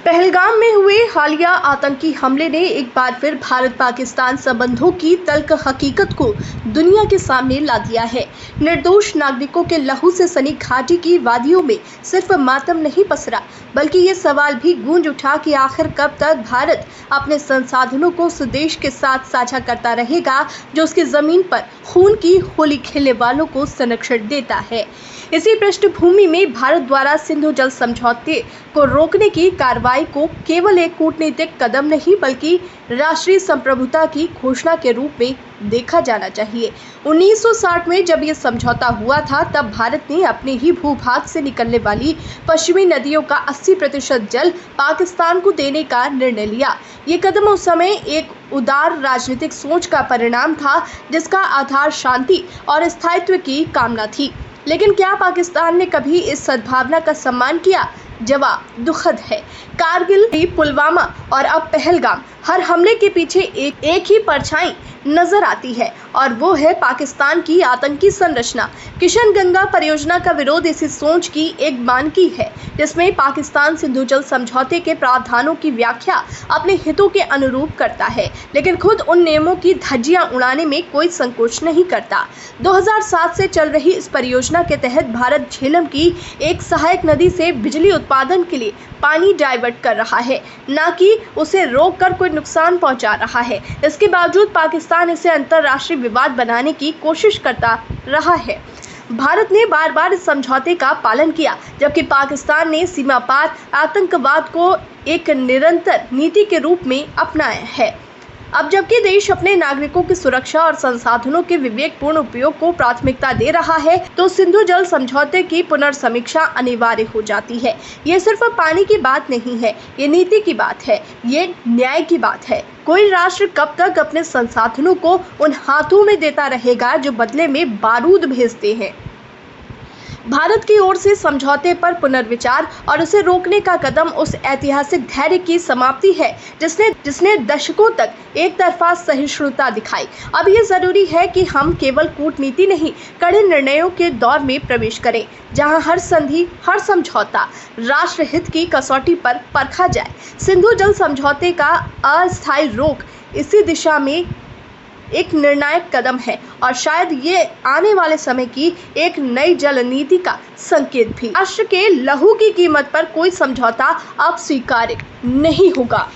पहलगाम में हुए हालिया आतंकी हमले ने एक बार फिर भारत पाकिस्तान संबंधों की तल्ख हकीकत को दुनिया के सामने ला दिया है। निर्दोष नागरिकों के लहू से सनी घाटी की वादियों में सिर्फ मातम नहीं पसरा, बल्कि ये सवाल भी गूंज उठा कि आखिर कब तक भारत अपने संसाधनों को उस देश के साथ साझा करता रहेगा जो उसकी जमीन पर खून की होली खेलने वालों को संरक्षण देता है। इसी पृष्ठभूमि में भारत द्वारा सिंधु जल समझौते को रोकने की कार्रवाई को केवल एक कूटनीतिक कदम नहीं बल्कि राष्ट्रीय संप्रभुता की घोषणा के रूप में देखा जाना चाहिए। 1960 में जब यह समझौता हुआ था, तब भारत ने अपने ही भूभाग से निकलने वाली पश्चिमी नदियों का 80% जल पाकिस्तान को देने का निर्णय लिया। ये कदम उस समय एक उदार राजनीतिक सोच का परिणाम था, जिसका आधार शांति और स्थायित्व की कामना थी। लेकिन क्या पाकिस्तान ने कभी इस सद्भावना का सम्मान किया? जवाब दुखद है। कारगिल, पुलवामा और अब पहलगाम, हर हमले के पीछे एक ही परछाई नजर आती है और वो है पाकिस्तान की आतंकी संरचना। किशनगंगा परियोजना का विरोध इसी सोच की एक मानकी है, जिसमें पाकिस्तान सिंधु जल समझौते के प्रावधानों की व्याख्या अपने हितों के अनुरूप करता है, लेकिन खुद उन नियमों की धज्जियां उड़ाने में कोई संकोच नहीं करता। 2007 से चल रही इस परियोजना के तहत भारत झेलम की एक सहायक नदी से बिजली उत्पादन के लिए पानी डाइवर्ट कर रहा है, न कि उसे रोककर कोई नुकसान पहुंचा रहा है। इसके बावजूद पाकिस्तान इसे अंतर्राष्ट्रीय विवाद बनाने की कोशिश करता रहा है। भारत ने बार बार इस समझौते का पालन किया, जबकि पाकिस्तान ने सीमा पार आतंकवाद को एक निरंतर नीति के रूप में अपनाया है। अब जबकि देश अपने नागरिकों की सुरक्षा और संसाधनों के विवेकपूर्ण उपयोग को प्राथमिकता दे रहा है, तो सिंधु जल समझौते की पुनर्समीक्षा अनिवार्य हो जाती है। ये सिर्फ पानी की बात नहीं है, ये नीति की बात है, ये न्याय की बात है। कोई राष्ट्र कब तक अपने संसाधनों को उन हाथों में देता रहेगा जो बदले में बारूद भेजते हैं? भारत की ओर से समझौते पर पुनर्विचार और उसे रोकने का कदम उस ऐतिहासिक धैर्य की समाप्ति है जिसने दशकों तक एक तरफा सहिष्णुता दिखाई। अब ये जरूरी है कि हम केवल कूटनीति नहीं, कड़े निर्णयों के दौर में प्रवेश करें, जहां हर संधि, हर समझौता राष्ट्रहित की कसौटी पर परखा जाए। सिंधु जल समझौते का अस्थायी रोक इसी दिशा में एक निर्णायक कदम है और शायद ये आने वाले समय की एक नई जल नीति का संकेत भी। राष्ट्र के लहू की कीमत पर कोई समझौता अब स्वीकार्य नहीं होगा।